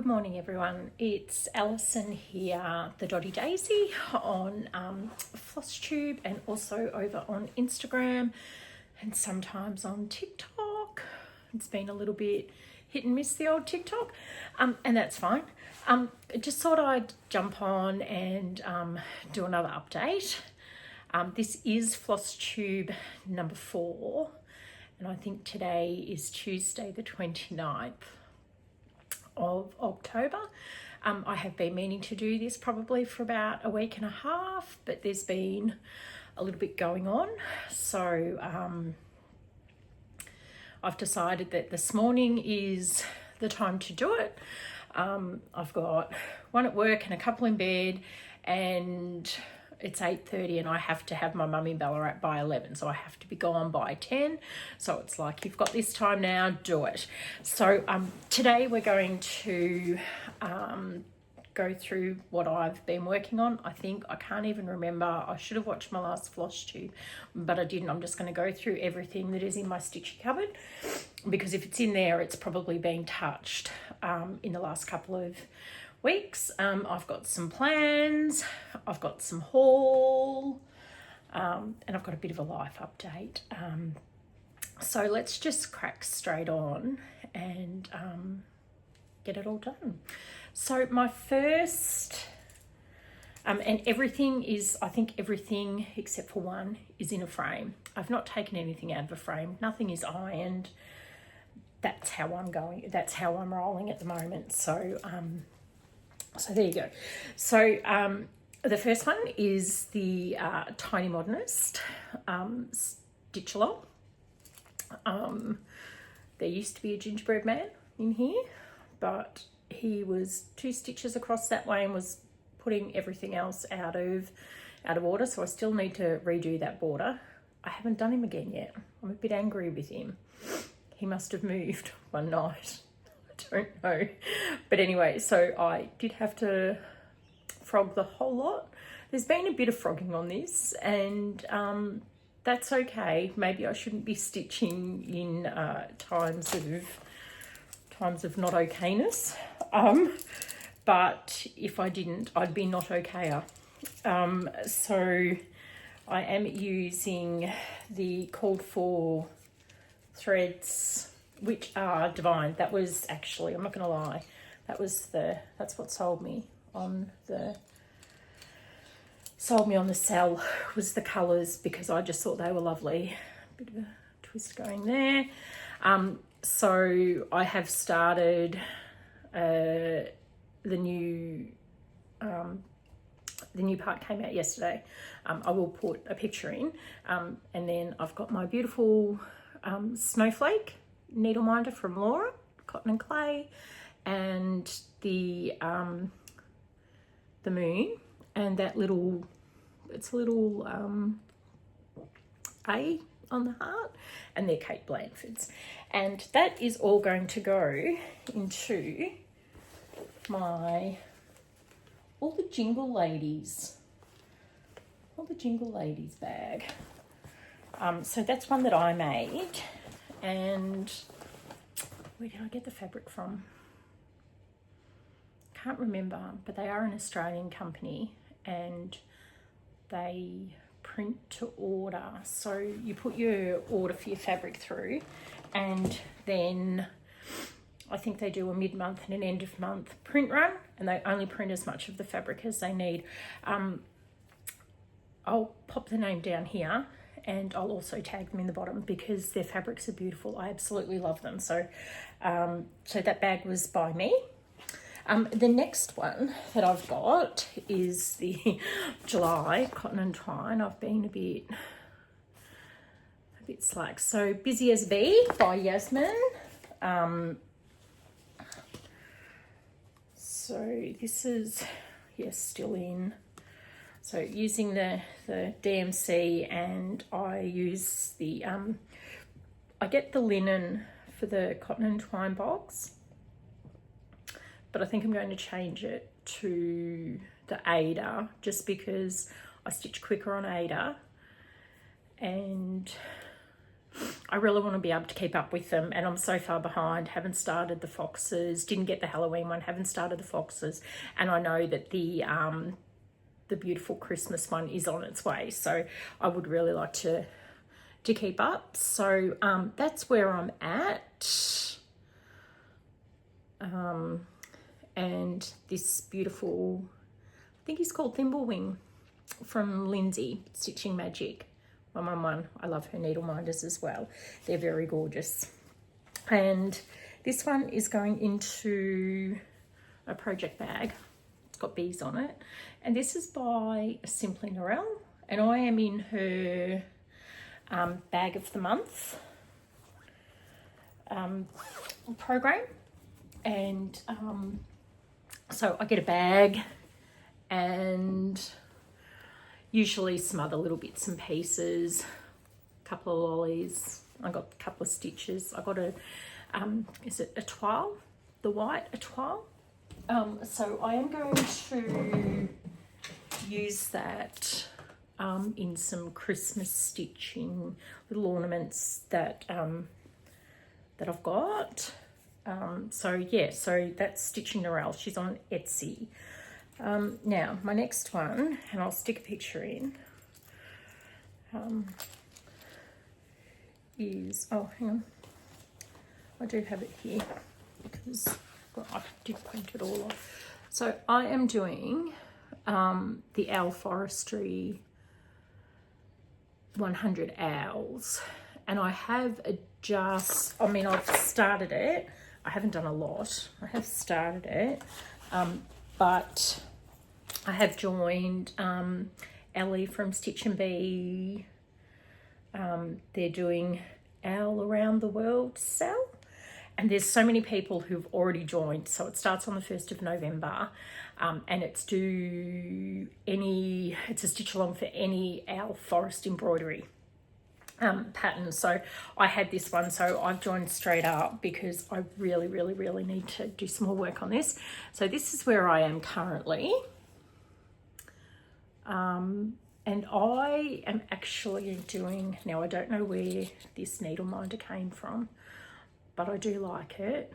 morning everyone, it's Alison here, the Dotty Daisy on Floss Tube and also over on Instagram and sometimes on TikTok. It's been a little bit hit and miss, the old TikTok, and that's fine. I just thought I'd jump on and do another update. This is Floss Tube number 4 and I think today is Tuesday the 29th of October. I have been meaning to do this probably for about a week and a half, but there's been a little bit going on. So I've decided that this morning is the time to do it. I've got one at work and a couple in bed, and it's 8:30 and I have to have my mum in Ballarat by 11, so I have to be gone by 10. So it's like, you've got this time now, do it. So today we're going to go through what I've been working on. I can't even remember. I should have watched my last Floss Tube, but I didn't. I'm just going to go through everything that is in my stitchy cupboard, because if it's in there, it's probably been touched in the last couple of weeks. I've got some plans, I've got some haul, and I've got a bit of a life update. So let's just crack straight on and get it all done. So my first, and everything is, I think everything except for one is in a frame. I've not taken anything out of a frame. Nothing is ironed. That's how I'm going. That's how I'm rolling at the moment. So so there you go. So the first one is the Tiny Modernist Stitch Along. There used to be a gingerbread man in here, but he was 2 stitches across that way and was putting everything else out of order. So I still need to redo that border. I haven't done him again yet. I'm a bit angry with him. He must have moved one night. Don't know, but anyway, so I did have to frog the whole lot. There's been a bit of frogging on this, and that's okay. Maybe I shouldn't be stitching in times of not okayness, but if I didn't, I'd be not okayer. So I am using the called for threads, which are divine. That was actually, I'm not gonna lie, that's what sold me on the SAL, was the colors, because I just thought they were lovely. Bit of a twist going there. So I have started the new part came out yesterday. I will put a picture in, and then I've got my beautiful snowflake needle minder from Laura, Cotton and Clay, and the moon, and that little, it's a little A on the heart, and they're Kate Blanford's, and that is all going to go into my all the Jingle Ladies bag. So that's one that I made. And where did I get the fabric from? Can't remember, but they are an Australian company and they print to order. So you put your order for your fabric through, and then I think they do a mid-month and an end-of-month print run, and they only print as much of the fabric as they need. I'll pop the name down here, and I'll also tag them in the bottom because their fabrics are beautiful. I absolutely love them. So so that bag was by me. The next one that I've got is the July Cotton and Twine. I've been a bit slack. So Busy as a Bee by Yasmin. So this is, yes, still in. So using the DMC, and I use the, I get the linen for the Cotton and Twine box, but I think I'm going to change it to the Ada, just because I stitch quicker on Ada, and I really want to be able to keep up with them, and I'm so far behind. Haven't started the foxes, didn't get the Halloween one, haven't started the foxes, and I know that the beautiful Christmas one is on its way, so I would really like to keep up. So that's where I'm at. And this beautiful, I think he's called Thimblewing from Lindsay Stitching Magic 111. I love her needle minders as well. They're very gorgeous. And this one is going into a project bag. It's got bees on it. And this is by Simply Norelle. And I am in her bag of the month program. And so I get a bag and usually some other little bits and pieces, a couple of lollies. I got a couple of stitches. I got a, is it Etoile? The white Etoile. So I am going to use that in some Christmas stitching, little ornaments that that I've got. So yeah, so that's Stitching Norelle. She's on Etsy. Now my next one, and I'll stick a picture in, is, oh hang on, I do have it here because I did print it all off. So I am doing the Owl Forestry 100 owls, and I have just, I mean, I've started it. I haven't done a lot. I have started it, but I have joined Ellie from Stitch and Bee. They're doing Owl Around the World SAL, and there's so many people who've already joined. So it starts on the 1st of November, and it's a stitch along for any owl forest embroidery pattern. So I had this one, so I've joined straight up because I really need to do some more work on this. So this is where I am currently, and I am actually doing, now I don't know where this needle minder came from, but I do like it,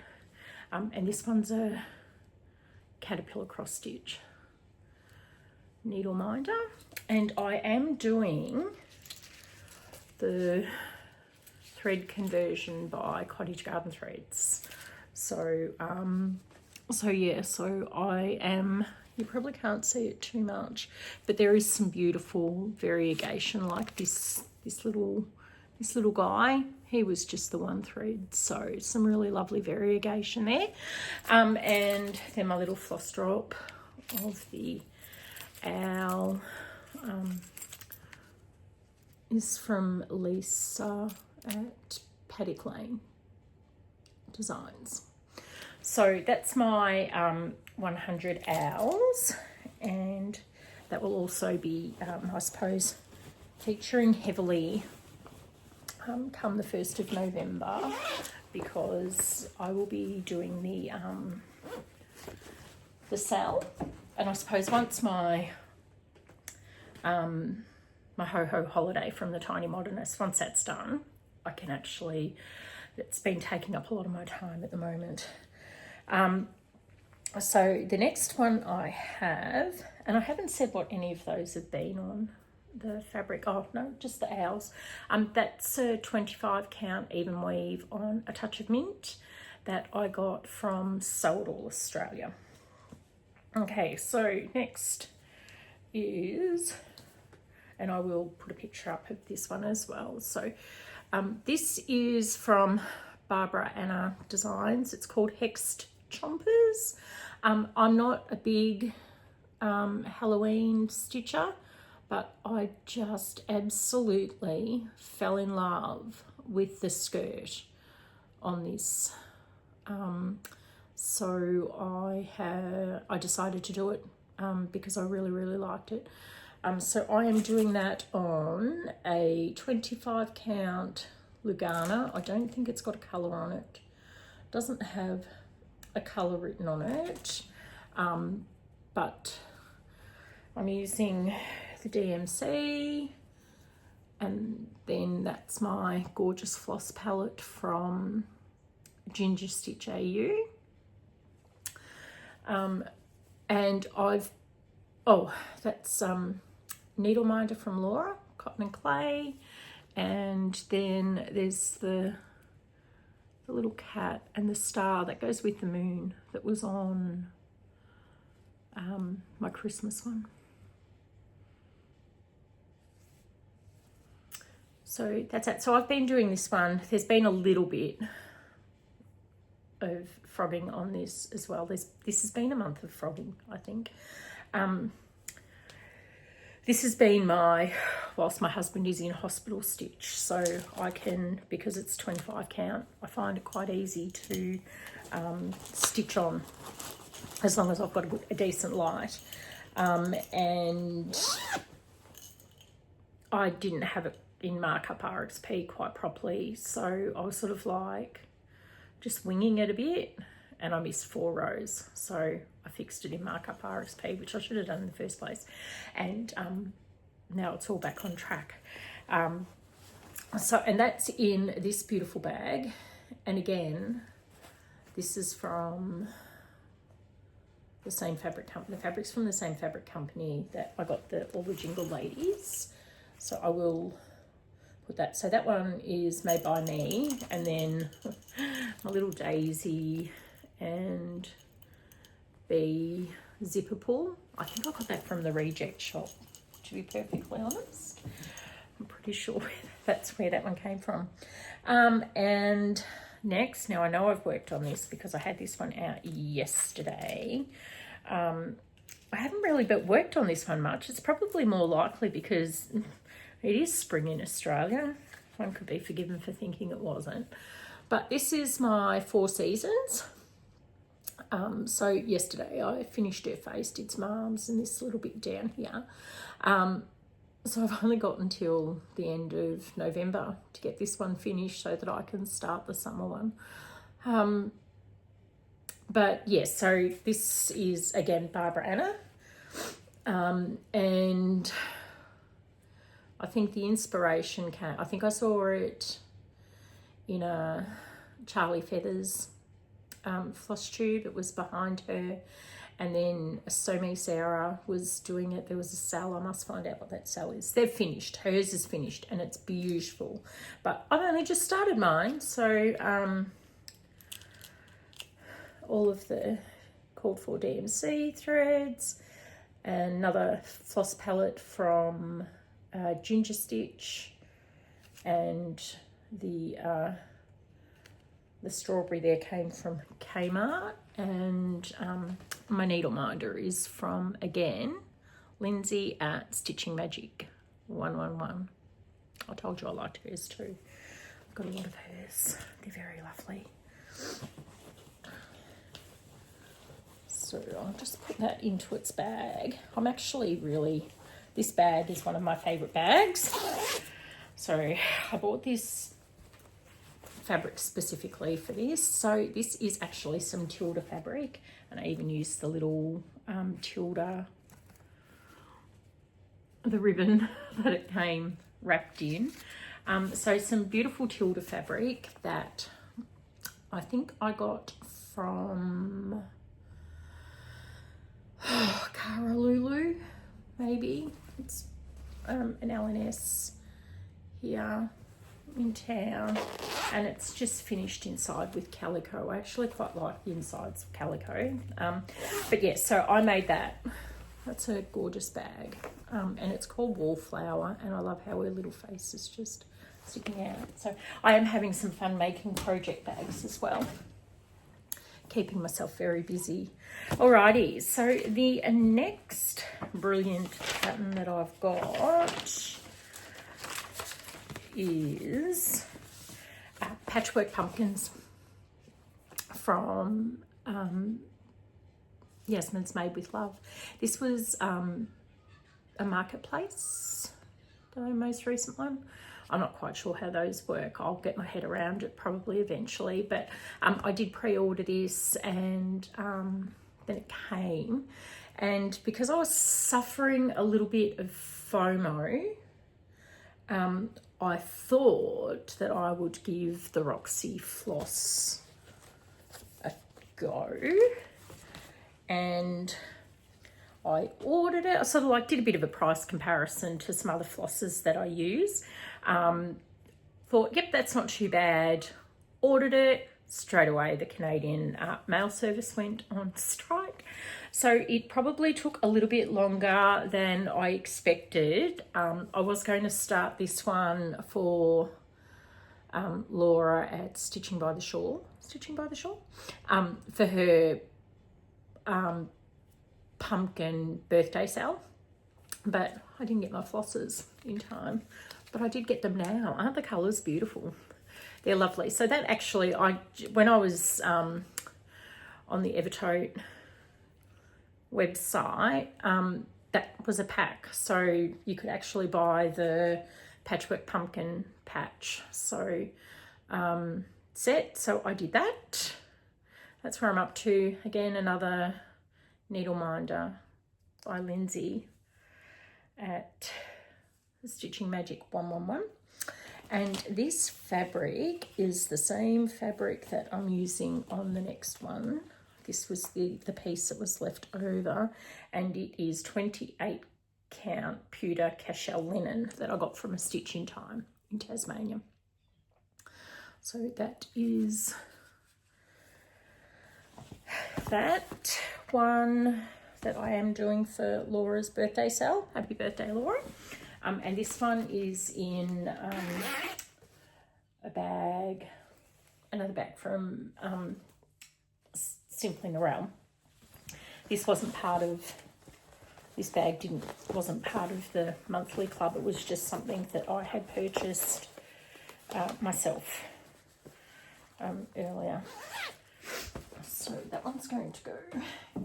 and this one's a caterpillar cross stitch needle minder, and I am doing the thread conversion by Cottage Garden Threads. So yeah, so I am, you probably can't see it too much, but there is some beautiful variegation, like this little guy. He was just the one thread, so some really lovely variegation there. And then my little floss drop of the owl is from Lisa at Paddock Lane Designs. So that's my 100 owls, and that will also be, I suppose, featuring heavily come the 1st of November, because I will be doing the SAL, and I suppose once my my Ho Holiday from the Tiny Modernist, once that's done, I can actually, it's been taking up a lot of my time at the moment. So the next one I have, and I haven't said what any of those have been on the fabric. Oh no, just the owls. That's a 25 count even weave on A Touch of Mint that I got from Sew It All Australia. Okay, so next is, and I will put a picture up of this one as well. So this is from Barbara Anna Designs. It's called Hexed Chompers. I'm not a big Halloween stitcher, but I just absolutely fell in love with the skirt on this. So I decided to do it because I really liked it. So I am doing that on a 25 count Lugana. I don't think it's got a colour on it. It doesn't have a colour written on it, but I'm using the DMC, And then that's my gorgeous floss palette from Ginger Stitch AU. And that's Needle Minder from Laura, Cotton and Clay. And then there's the little cat and the star that goes with the moon that was on my Christmas one. So that's it. So I've been doing this one. There's been a little bit of frogging on this as well. This has been a month of frogging, I think. This has been whilst my husband is in hospital stitch. So I can, because it's 25 count, I find it quite easy to stitch on as long as I've got a decent light. And I didn't have it in markup RXP quite properly, so I was sort of like just winging it a bit, and I missed 4 rows, so I fixed it in markup RXP, which I should have done in the first place. And now it's all back on track. And that's in this beautiful bag, and again, this is from the same fabric company. The fabric's from the same fabric company that I got all the Jingle Ladies, so I will put that. So that one is made by me, and then my little Daisy and the zipper pull, I think I got that from the reject shop, to be perfectly honest. I'm pretty sure that's where that one came from. And next, now I know I've worked on this because I had this one out yesterday. I haven't really worked on this one much. It's probably more likely because it is spring in Australia. One could be forgiven for thinking it wasn't. But this is my 4 seasons. So yesterday I finished her face, did some arms and this little bit down here. So I've only got until the end of November to get this one finished so that I can start the summer one. But yes, so this is again Barbara Anna. And I think the inspiration came, I think I saw it in a Charlie Feathers floss tube. It was behind her, and then So Me Sarah was doing it. There was a SAL. I must find out what that SAL is. They've finished. Hers is finished and it's beautiful, but I've only just started mine. So all of the called for DMC threads, another floss palette from Ginger Stitch, and the strawberry there came from Kmart, and my needle minder is from, again, Lindsay at Stitching Magic 111. I told you I liked hers too. I've got a lot of hers. They're very lovely. So I'll just put that into its bag. I'm actually really, this bag is one of my favourite bags. So I bought this fabric specifically for this. So this is actually some Tilda fabric, and I even used the little Tilda, the ribbon that it came wrapped in. So some beautiful Tilda fabric that I think I got from Kaale, maybe. It's an LNS here in town, and it's just finished inside with calico. I actually quite like the insides of calico. But yeah, so I made that. That's a gorgeous bag, and it's called Wallflower, and I love how her little face is just sticking out. So I am having some fun making project bags as well, keeping myself very busy. Alrighty, so the next brilliant pattern that I've got is Patchwork Pumpkins from Yasmin's Made with Love. This was a marketplace, the most recent one. I'm not quite sure how those work. I'll get my head around it probably eventually, but I did pre-order this, and then it came, and because I was suffering a little bit of FOMO, I thought that I would give the Roxy Floss a go, and I ordered it. I sort of like did a bit of a price comparison to some other flosses that I use. Thought, yep, that's not too bad. Ordered it. Straight away, the Canadian mail service went on strike. So it probably took a little bit longer than I expected. I was going to start this one for Laura at Stitching by the Shore, for her pumpkin birthday sale, but I didn't get my flosses in time. But I did get them now. Aren't the colours beautiful? They're lovely. So that actually, when I was on the Evertote website, that was a pack. So you could actually buy the Patchwork Pumpkin patch set. So I did that. That's where I'm up to. Again, another Needle Minder by Lindsay at Stitching Magic 111. And this fabric is the same fabric that I'm using on the next one. This was the piece that was left over, and it is 28 count pewter cashel linen that I got from a Stitch in Time in Tasmania. So that is that one that I am doing for Laura's birthday sale. Happy birthday, Laura. And this one is in a bag, another bag from Simply in the Realm. This wasn't part of, this bag wasn't part of the monthly club. It was just something that I had purchased myself earlier. So that one's going to go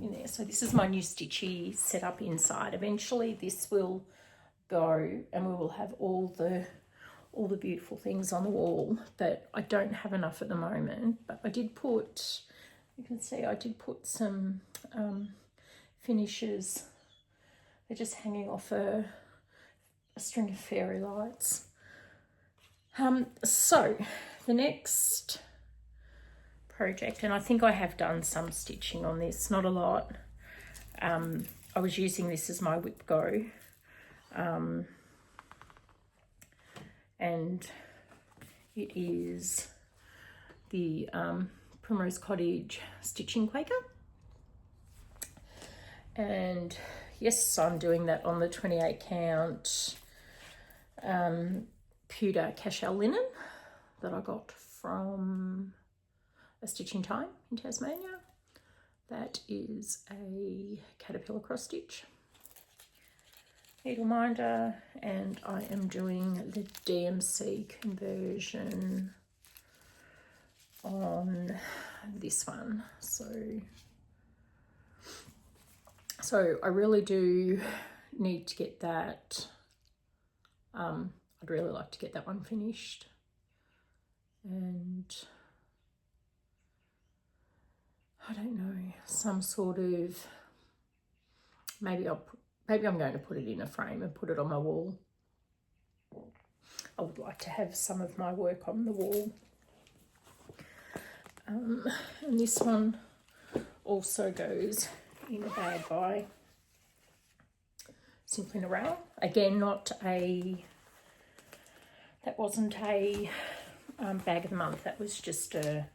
in there. So this is my new stitchy set up inside. Eventually this will go and we will have all the beautiful things on the wall, but I don't have enough at the moment. But I did put, you can see I did put some finishes. They're just hanging off a string of fairy lights. So the next project, and I think I have done some stitching on this, not a lot. I was using this as my whip go. And it is the Primrose Cottage Stitching Quaker. And yes, I'm doing that on the 28 count pewter cashel linen that I got from a Stitch in Time in Tasmania. That is a caterpillar cross stitch needle minder, and I am doing the DMC conversion on this one. So I really do need to get that. I'd really like to get that one finished, and I don't know, some sort of, maybe I'm going to put it in a frame and put it on my wall. I would like to have some of my work on the wall. And this one also goes in a bag by Simply in a Realm. Again, that wasn't a bag of the month. That was just a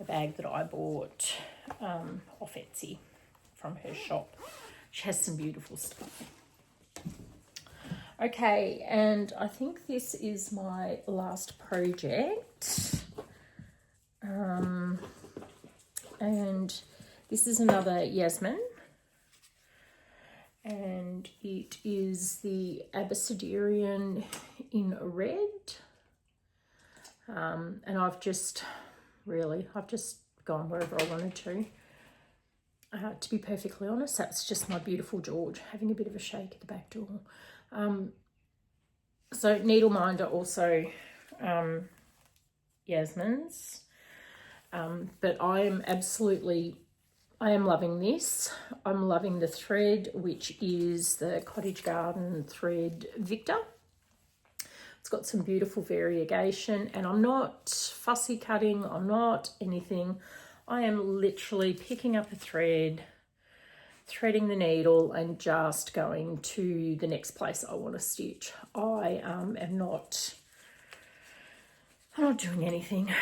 bag that I bought off Etsy from her shop. She has some beautiful stuff. Okay, and I think this is my last project. And this is another Yasmin. And it is the Abecederian in red. And I've just gone wherever I wanted to. To be perfectly honest, that's just my beautiful George having a bit of a shake at the back door. So needle minder also Yasmin's, but I am loving this. I'm loving the thread, which is the Cottage Garden thread Victor. It's got some beautiful variegation, and I'm not fussy cutting, I'm not anything. I am literally picking up a thread, threading the needle, and just going to the next place I want to stitch. I am not, I'm not doing anything.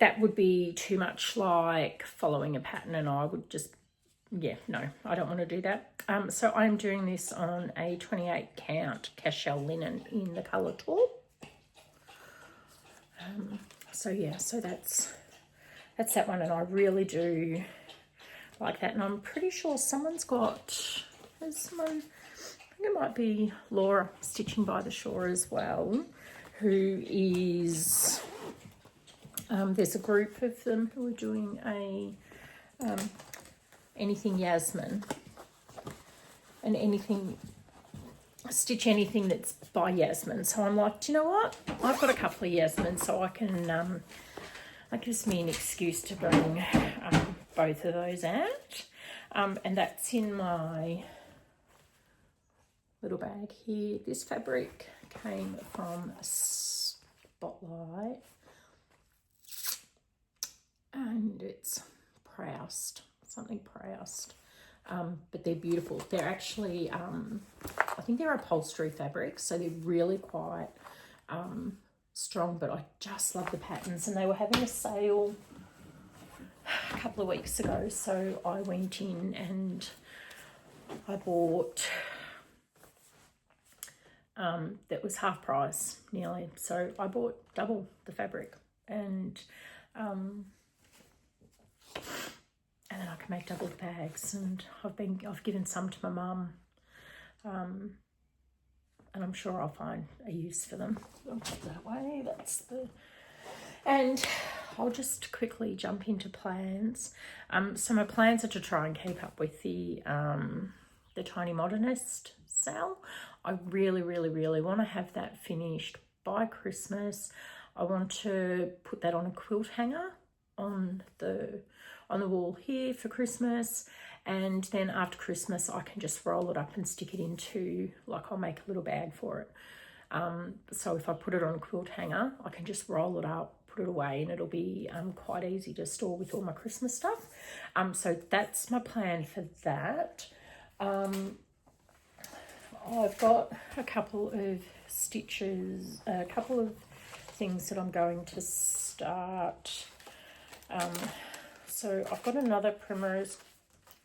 That would be too much like following a pattern, and I would just, yeah, no, I don't want to do that. So I'm doing this on a 28 count cashel linen in the colour taupe. So yeah, so that's that one, and I really do like that. And I'm pretty sure someone's got, there's someone, I think it might be Laura Stitching by the Shore as well, who is, there's a group of them who are doing a anything Yasmin, and anything, stitch anything that's by Yasmin. So I'm like, do you know what? I've got a couple of Yasmin, so I can, that gives me an excuse to bring both of those out. And that's in my little bag here. This fabric came from Spotlight, and it's Proust, something Proust. But they're beautiful. They're actually, I think they're upholstery fabrics, so they're really quite strong, but I just love the patterns. And they were having a sale a couple of weeks ago, so I went in and I bought, that was half price nearly, so I bought double the fabric, and then I can make double the bags. And I've given some to my mum, and I'm sure I'll find a use for them. I'll put that away. That's the, and I'll just quickly jump into plans. So my plans are to try and keep up with the Tiny Modernist sale. I really, really, really want to have that finished by Christmas. I want to put that on a quilt hanger on the wall here for Christmas, and then after Christmas I can just roll it up and stick it into, like, I'll make a little bag for it. So if I put it on a quilt hanger, I can just roll it up, put it away, and it'll be quite easy to store with all my Christmas stuff. So that's my plan for that. I've got a couple of stitches, a couple of things that I'm going to start. So I've got another Primrose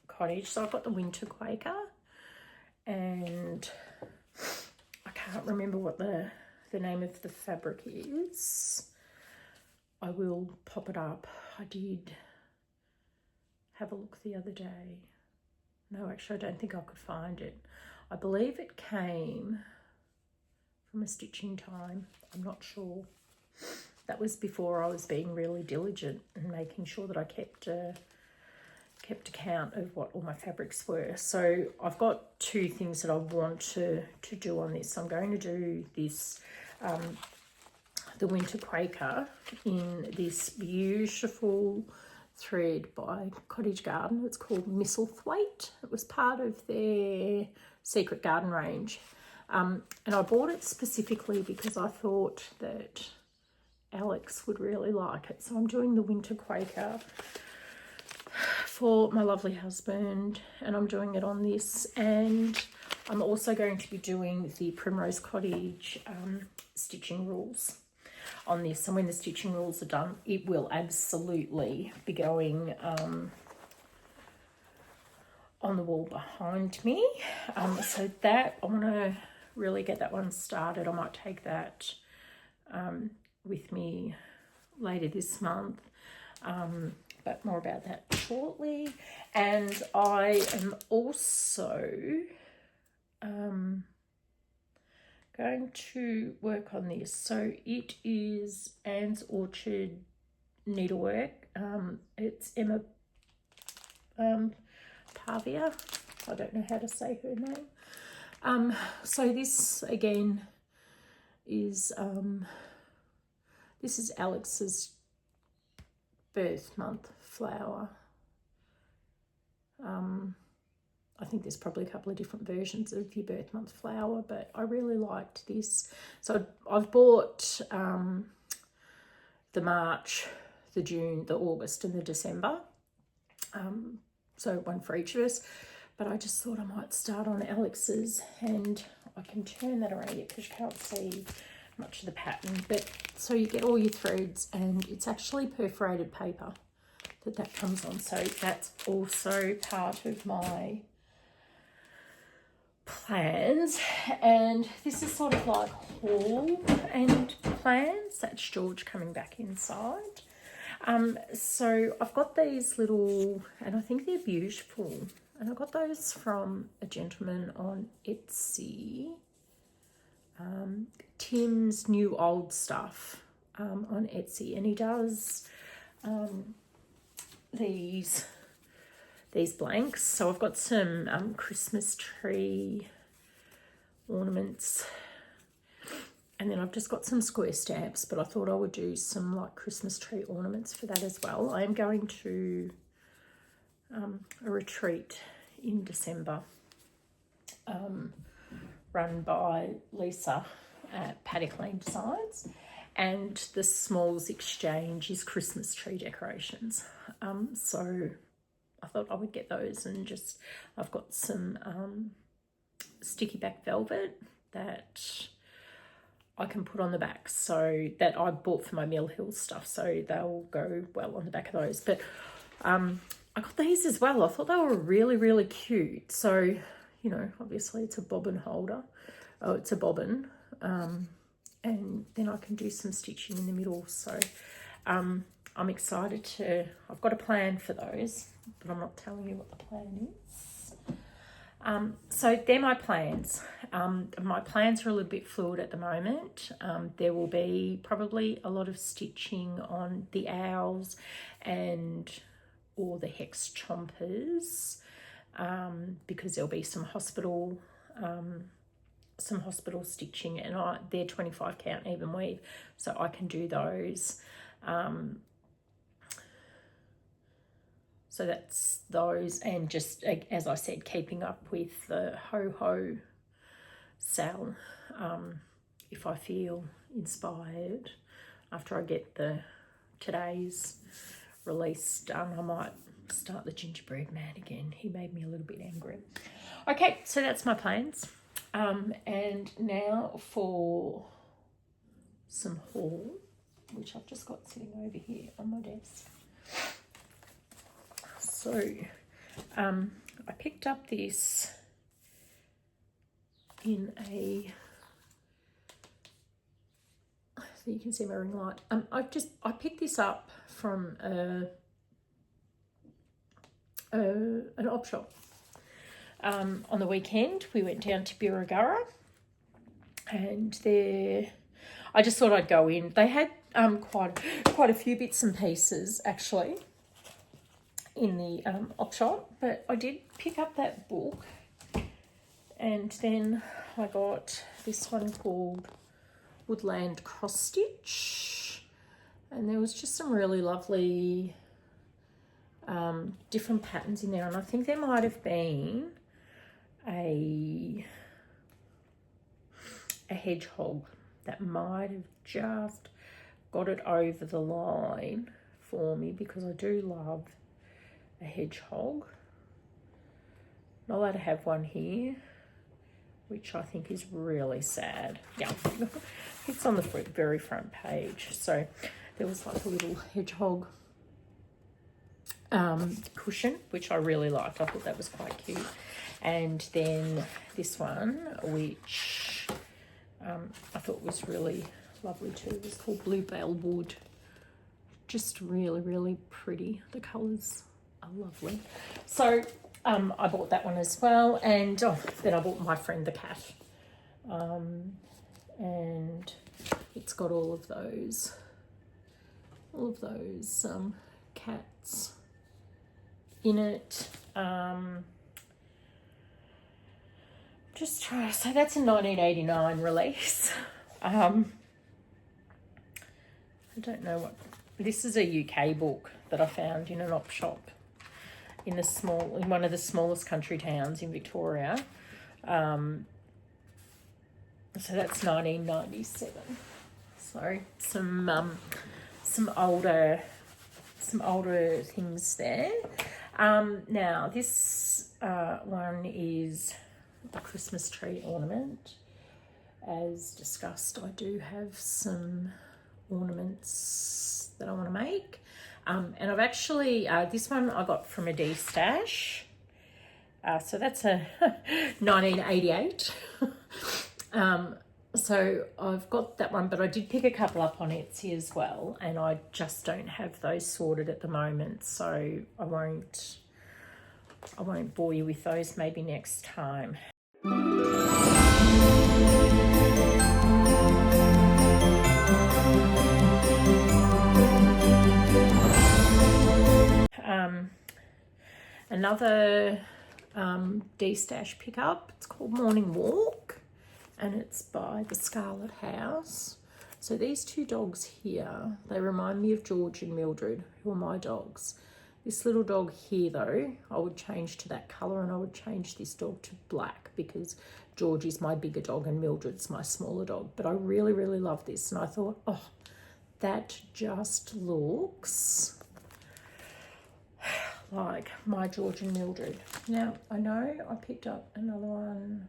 Cottage. So I've got the Winter Quaker, and I can't remember what the name of the fabric is. I will pop it up. I did have a look the other day. No, actually, I don't think I could find it. I believe it came from a Stitching Time. I'm not sure. That was before I was being really diligent and making sure that I kept account of what all my fabrics were. So I've got two things that I want to do on this. I'm going to do this, the Winter Quaker, in this beautiful thread by Cottage Garden. It's called Misselthwaite. It was part of their Secret Garden range. And I bought it specifically because I thought that Alex would really like it. So I'm doing the Winter Quaker for my lovely husband, and I'm doing it on this. And I'm also going to be doing the Primrose Cottage stitching rules on this. And when the stitching rules are done, it will absolutely be going on the wall behind me. So that, I want to really get that one started. I might take that with me later this month, but more about that shortly. And I am also going to work on this. So it is Anne's Orchard Needlework. It's Emma Pavia. I don't know how to say her name. So this again is this is Alex's birth month flower. I think there's probably a couple of different versions of your birth month flower, but I really liked this. So I've bought the March, the June, the August and the December. So one for each of us. But I just thought I might start on Alex's, and I can turn that around yet because you can't see much of the pattern. But so you get all your threads, and it's actually perforated paper that comes on. So that's also part of my plans. And this is sort of like haul and plans. That's George coming back inside. So I've got these little, and I think they're beautiful. And I got those from a gentleman on Etsy. Tim's New Old Stuff on Etsy. And he does these blanks. So I've got some Christmas tree ornaments. And then I've just got some square stamps, but I thought I would do some like Christmas tree ornaments for that as well. I am going to a retreat in December run by Lisa at Paddock Lane Designs, and the Smalls Exchange is Christmas tree decorations. So I thought I would get those, and just I've got some sticky back velvet that I can put on the back, so that I bought for my Mill Hill stuff, so they'll go well on the back of those. But I got these as well. I thought they were really, really cute. So, you know, obviously it's a bobbin holder. Oh, it's a bobbin. And then I can do some stitching in the middle. So I'm excited to, I've got a plan for those, but I'm not telling you what the plan is. So they're my plans. My plans are a little bit fluid at the moment. There will be probably a lot of stitching on the owls or the Hexed Chompers, because there'll be some hospital stitching, and they're 25 count even weave, so I can do those. So that's those, and just as I said, keeping up with the Ho SAL, if I feel inspired after I get today's release done, I might start the gingerbread man again. He made me a little bit angry. Okay, so that's my plans. And now for some haul, which I've just got sitting over here on my desk. So I picked up this in so you can see my ring light. I picked this up from an op shop. On the weekend, we went down to Birregurra, and I just thought I'd go in. They had quite a few bits and pieces actually in the op shop, but I did pick up that book, and then I got this one called Woodland Cross Stitch, and there was just some really lovely different patterns in there, and I think there might have been a hedgehog that might have just got it over the line for me, because I do love a hedgehog. Not allowed to have one here, which I think is really sad. Yeah, it's on the very front page. So there was like a little hedgehog cushion, which I really liked. I thought that was quite cute. And then this one, which I thought was really lovely too, was called Bluebell Wood. Just really, really pretty. The colours are lovely. So I bought that one as well, and then I bought my friend the cat, and it's got all of those cats in it. Just try. So that's a 1989 release. I don't know what. This is a UK book that I found in an op shop, in one of the smallest country towns in Victoria. So that's 1997. So some older things there. Now this one is a Christmas tree ornament. As discussed, I do have some ornaments that I want to make. And I've actually, this one I got from a D-stash. So that's a 1988. So I've got that one, but I did pick a couple up on Etsy as well, and I just don't have those sorted at the moment, so I won't bore you with those, maybe next time. Another D-stash pickup, it's called Morning Walk, and it's by the Scarlet House. So these two dogs here, they remind me of George and Mildred, who are my dogs. This little dog here though, I would change to that colour, and I would change this dog to black because George is my bigger dog and Mildred's my smaller dog. But I really, really love this, and I thought, oh, that just looks like my George and Mildred. Now, I know I picked up another one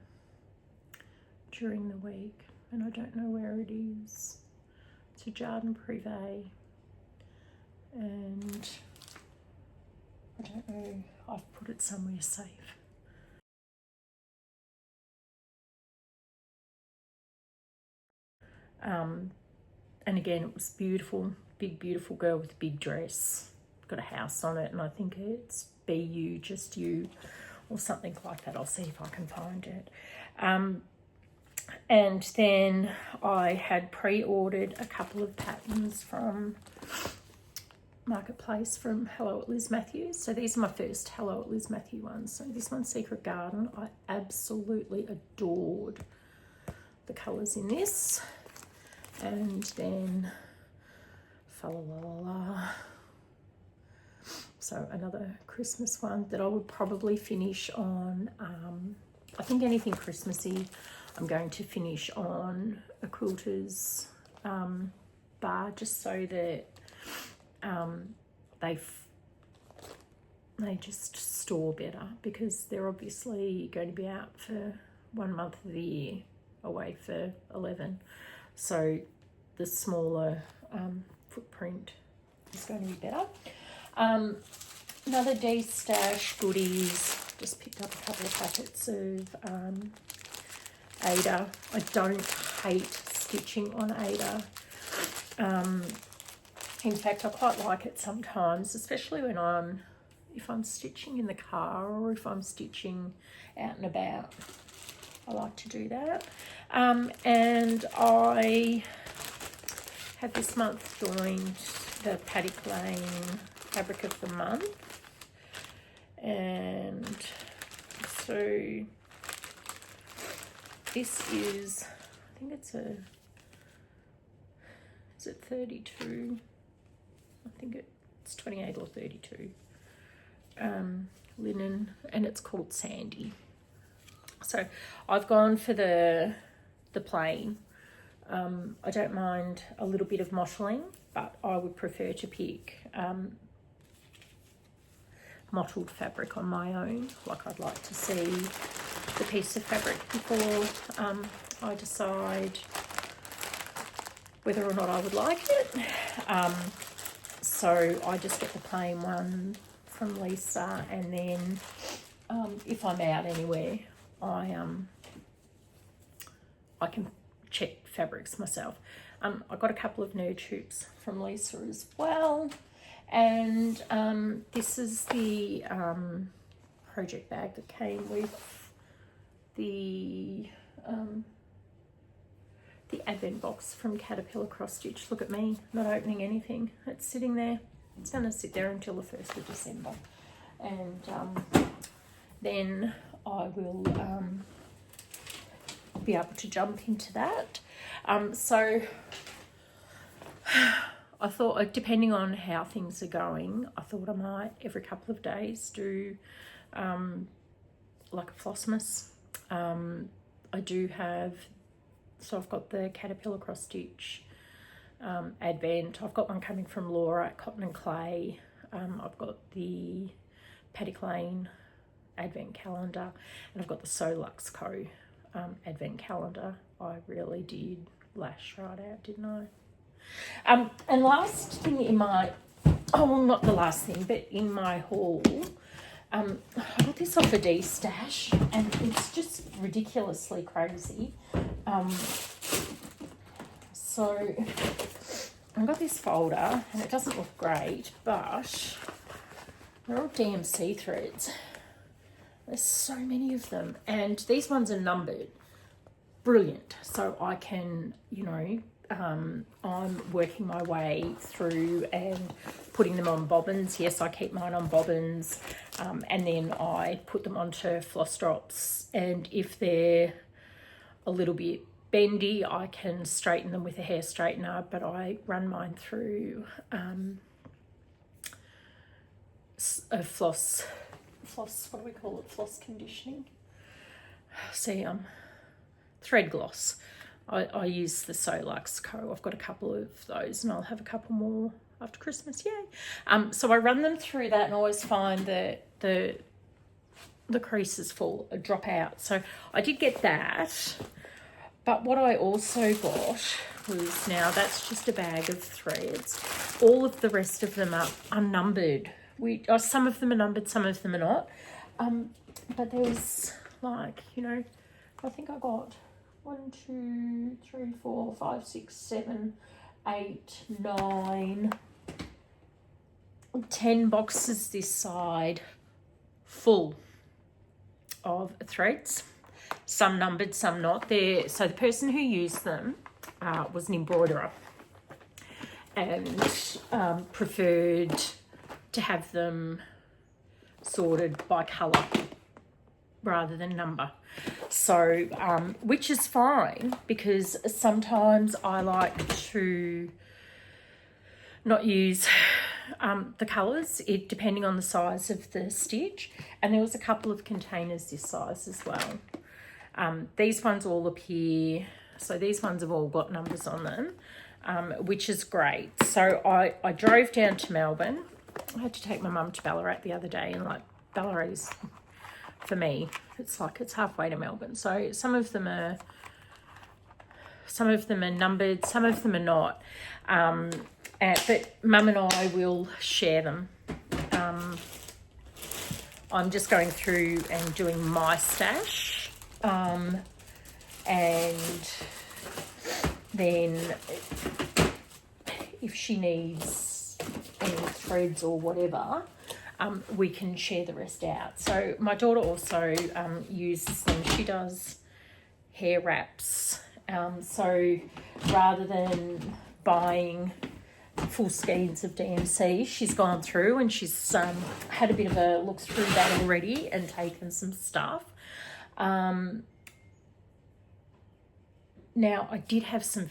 during the week, and I don't know where it is. It's a Jardin Privé, and I don't know, I've put it somewhere safe. And again, it was beautiful, big, beautiful girl with a big dress. Got a house on it, and I think it's BU, just you, or something like that. I'll see if I can find it. And then I had pre-ordered a couple of patterns from Marketplace from Hello at Liz Matthews. So these are my first Hello at Liz Matthews ones. So this one's Secret Garden. I absolutely adored the colours in this. And then Fa La La La La. So another Christmas one that I would probably finish on, I think anything Christmassy, I'm going to finish on a quilter's bar, just so that they just store better, because they're obviously going to be out for 1 month of the year, away for 11. So the smaller footprint is going to be better. Another D-stash goodies, just picked up a couple of packets of Ada. I don't hate stitching on Ada. In fact, I quite like it sometimes, especially when if I'm stitching in the car or if I'm stitching out and about. I like to do that. And I have this month joined the Paddock Lane Fabric of the Month, and so this is, I think it's is it 32? I think it's 28 or 32 linen, and it's called Sandy. So I've gone for the plain. I don't mind a little bit of mottling, but I would prefer to pick mottled fabric on my own. Like, I'd like to see the piece of fabric before I decide whether or not I would like it. So I just get the plain one from Lisa, and then if I'm out anywhere, I can check fabrics myself. I got a couple of nerd hoops from Lisa as well, and this is the project bag that came with the advent box from Caterpillar Cross Stitch. Look at me, not opening anything. It's sitting there. It's going to sit there until the 1st of December, and then I will be able to jump into that. So I thought, depending on how things are going, I thought I might every couple of days do like a Flossmas. I do have, so I've got the Caterpillar cross stitch advent. I've got one coming from Laura at Cotton and Clay. I've got the Paddock Lane advent calendar, and I've got the Solux Co advent calendar. I really did lash right out, didn't I? And last thing in my, oh well, not the last thing, but in my haul, I got this off a D-stash, and it's just ridiculously crazy. So I got this folder, and it doesn't look great, but they're all DMC threads. There's so many of them, and these ones are numbered. Brilliant. So I can, you know, I'm working my way through and putting them on bobbins. Yes, I keep mine on bobbins, and then I put them onto floss drops, and if they're a little bit bendy, I can straighten them with a hair straightener, but I run mine through a floss, what do we call it? Floss conditioning. See, thread gloss. I use the Solux Co. I've got a couple of those, and I'll have a couple more after Christmas. Yay! So I run them through that, and I always find that the creases drop out. So I did get that, but what I also got was, now that's just a bag of threads. All of the rest of them are unnumbered. Some of them are numbered, some of them are not. But there was, like, you know, I think I got 1, 2, 3, 4, 5, 6, 7, 8, 9, 10 boxes this side full of threads. Some numbered, some not. So the person who used them was an embroiderer, and preferred to have them sorted by colour rather than number. So, which is fine, because sometimes I like to not use the colours, depending on the size of the stitch. And there was a couple of containers this size as well. These ones all appear, so these ones have all got numbers on them, which is great. So I drove down to Melbourne. I had to take my mum to Ballarat the other day, and like, Ballarat is, for me, it's halfway to Melbourne. So some of them are numbered, some of them are not. But Mum and I will share them. I'm just going through and doing my stash, and then if she needs any threads or whatever, we can share the rest out. So my daughter also uses them. She does hair wraps. So rather than buying full skeins of DMC, she's gone through and she's had a bit of a look through that already and taken some stuff. Now, I did have some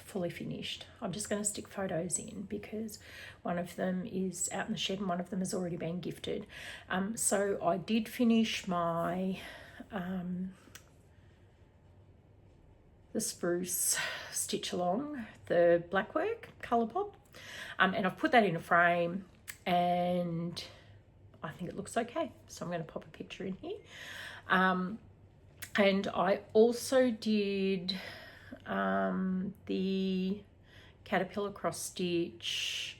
fully finished. I'm just going to stick photos in because one of them is out in the shed and one of them has already been gifted. So I did finish my the spruce stitch along, the blackwork colour pop, and I've put that in a frame, and I think it looks okay, so I'm going to pop a picture in here. And I also did the Caterpillar cross stitch,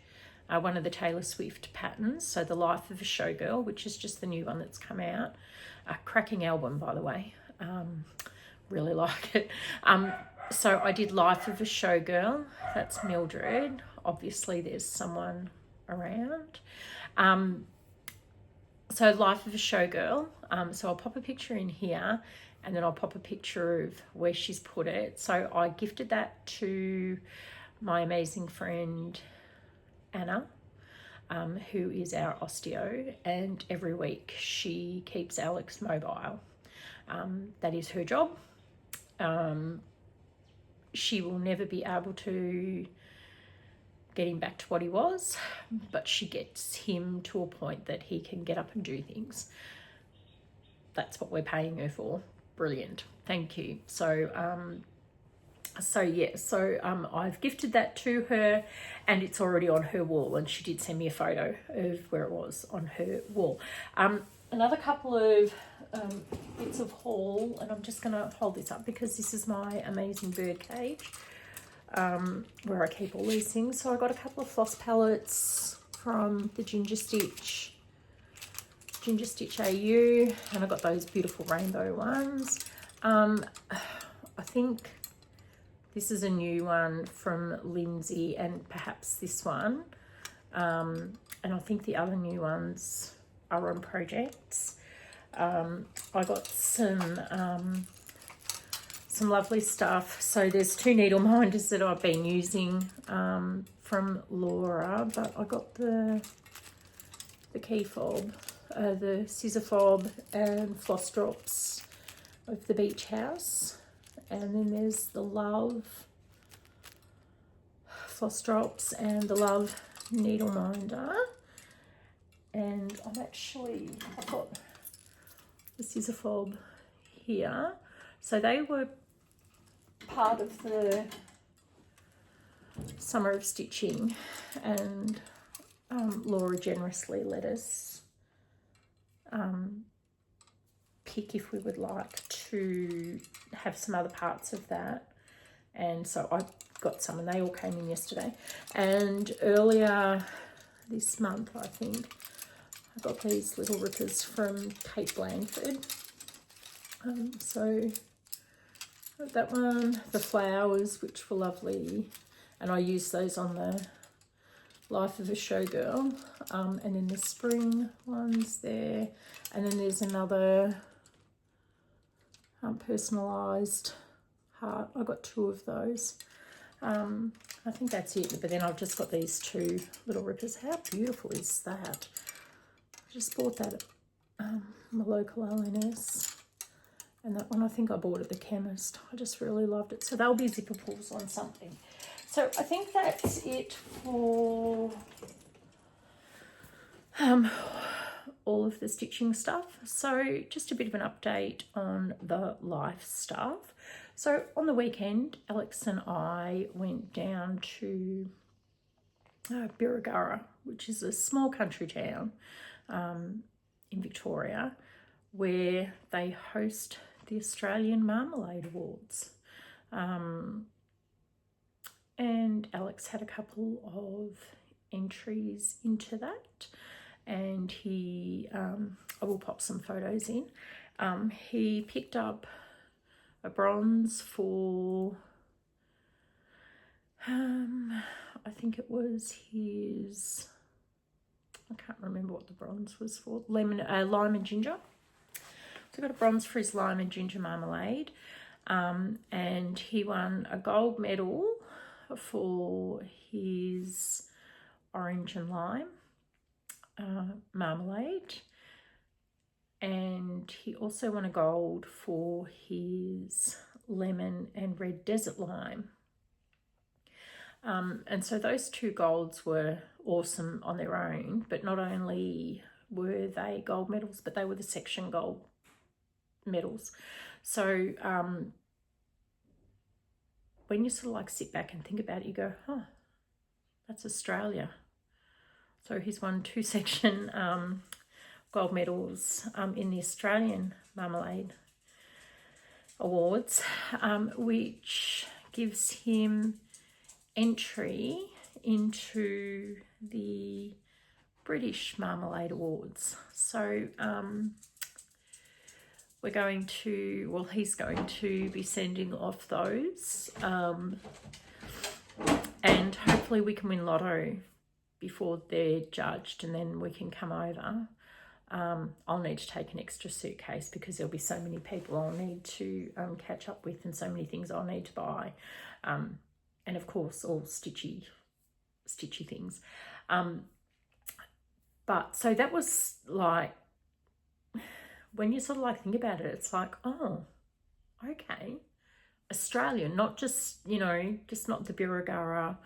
one of the Taylor Swift patterns, so the Life of a Showgirl, which is just the new one that's come out. A cracking album, by the way. Really like it. So I did Life of a Showgirl. That's Mildred. Obviously there's someone around. So Life of a Showgirl. So I'll pop a picture in here, and then I'll pop a picture of where she's put it. So I gifted that to my amazing friend Anna, who is our osteo, and every week she keeps Alex mobile. That is her job. She will never be able to get him back to what he was, but she gets him to a point that he can get up and do things. That's what we're paying her for. Brilliant. Thank you. So I've gifted that to her, and it's already on her wall, and she did send me a photo of where it was on her wall. Another couple of bits of haul, and I'm just going to hold this up because this is my amazing bird cage where I keep all these things. So I got a couple of floss palettes from the Ginger Stitch AU, and I got those beautiful rainbow ones. I think this is a new one from Lindsay, and perhaps this one. And I think the other new ones are on projects. I got some lovely stuff. So there's 2 needle minders that I've been using from Laura, but I got the key fob, the scissor fob and floss drops of the Beach House. And then there's the Love floss drops and the Love needle minder. And I've got the scissor fob here. So they were part of the Summer of Stitching, and Laura generously let us pick if we would like to have some other parts of that. And so I got some, and they all came in yesterday. And earlier this month, I think, I got these little rippers from Kate Blanford. So that one, the flowers, which were lovely, and I used those on the Life of a Showgirl. And then the spring ones there, and then there's another personalised heart. I got 2 of those. I think that's it, but then I've just got these 2 little rippers. How beautiful is that? I just bought that at my local LNS, and that one I think I bought at the chemist. I just really loved it. So they'll be zipper pulls on something. So I think that's it for all of the stitching stuff. So just a bit of an update on the life stuff. So on the weekend, Alex and I went down to Birregurra, which is a small country town in Victoria, where they host the Australian Marmalade Awards. And Alex had a couple of entries into that, and I will pop some photos in. He picked up a bronze for, I think it was his, I can't remember what the bronze was for, lime and ginger. So he got a bronze for his lime and ginger marmalade, and he won a gold medal for his orange and lime marmalade, and he also won a gold for his lemon and red desert lime. And so those 2 golds were awesome on their own, but not only were they gold medals, but they were the section gold medals. So when you sort of like sit back and think about it, you go, oh, that's Australia. So he's won 2 section gold medals in the Australian Marmalade Awards, which gives him entry into the British Marmalade Awards. So we're going to, well, he's going to be sending off those, and hopefully we can win lotto before they're judged, and then we can come over. I'll need to take an extra suitcase because there'll be so many people I'll need to catch up with, and so many things I'll need to buy, and of course all stitchy things. But so that was like, when you sort of like think about it, it's like, oh, okay, Australia, not just, you know, just not the Birregurra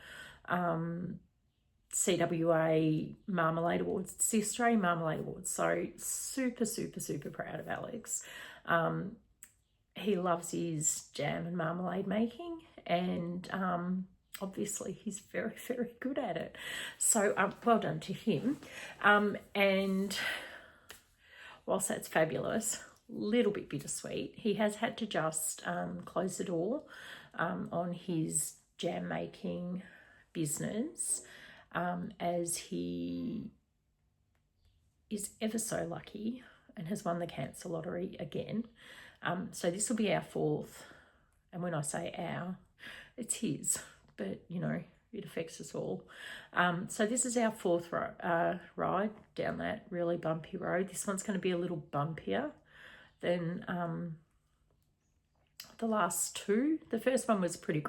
CWA Marmalade Awards. It's the Australian Marmalade Awards. So super, super, super proud of Alex. He loves his jam and marmalade making, and obviously he's very, very good at it. So well done to him. And whilst that's fabulous, little bit bittersweet, he has had to just close the door on his jam making business, as he is ever so lucky and has won the cancer lottery again. So this will be our 4th, and when I say our, it's his, but you know, it affects us all. So this is our 4th ride down that really bumpy road. This one's going to be a little bumpier than the last 2. The first one was pretty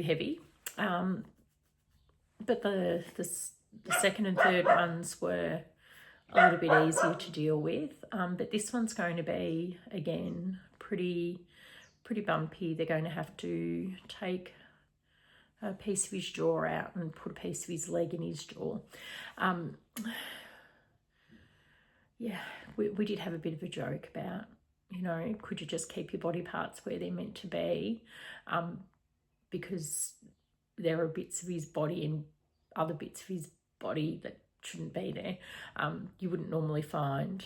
heavy, but the second and third ones were a little bit easier to deal with, but this one's going to be, again, pretty bumpy. They're going to have to take a piece of his jaw out and put a piece of his leg in his jaw. Yeah, we did have a bit of a joke about, you know, could you just keep your body parts where they're meant to be, because there are bits of his body and other bits of his body that shouldn't be there. You wouldn't normally find,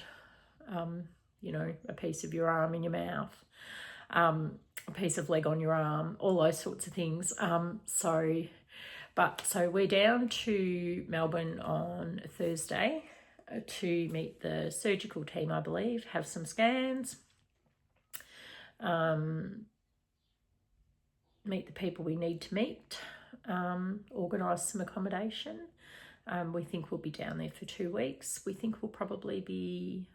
you know, a piece of your arm in your mouth, a piece of leg on your arm, all those sorts of things. So we're down to Melbourne on Thursday to meet the surgical team, I believe, have some scans, meet the people we need to meet, organise some accommodation. We think we'll be down there for 2 weeks. We think we'll probably be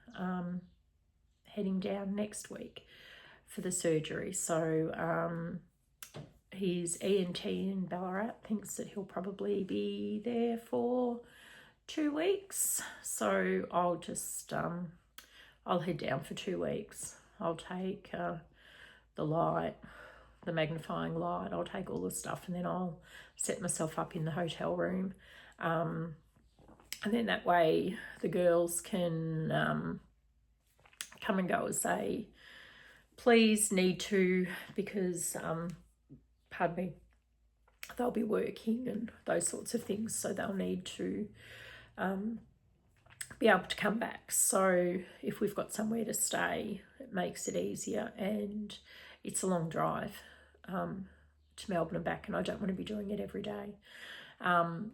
heading down next week for the surgery. So his ENT in Ballarat thinks that he'll probably be there for 2 weeks. So I'll just, I'll head down for 2 weeks. I'll take the light, the magnifying light, I'll take all the stuff, and then I'll set myself up in the hotel room. And then that way the girls can come and go as they please, need to, because, pardon me, they'll be working and those sorts of things, so they'll need to be able to come back. So if we've got somewhere to stay, it makes it easier, and it's a long drive to Melbourne and back, and I don't want to be doing it every day. And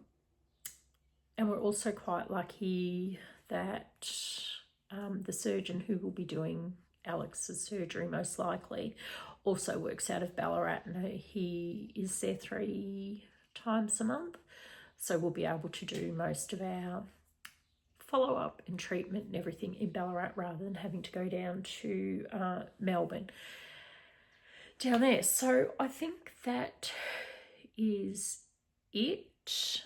we're also quite lucky that the surgeon who will be doing Alex's surgery most likely also works out of Ballarat, and he is there 3 times a month. So we'll be able to do most of our follow-up and treatment and everything in Ballarat rather than having to go down to Melbourne down there. So I think that is it.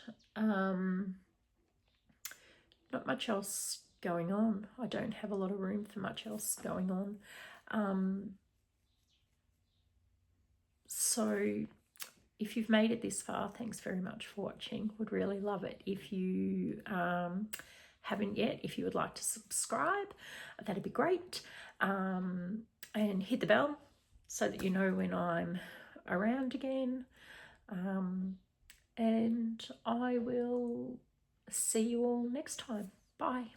Not much else going on. I don't have a lot of room for much else going on. So if you've made it this far, thanks very much for watching. Would really love it if you haven't yet. If you would like to subscribe, that'd be great. And hit the bell so that you know when I'm around again. And I will see you all next time. Bye.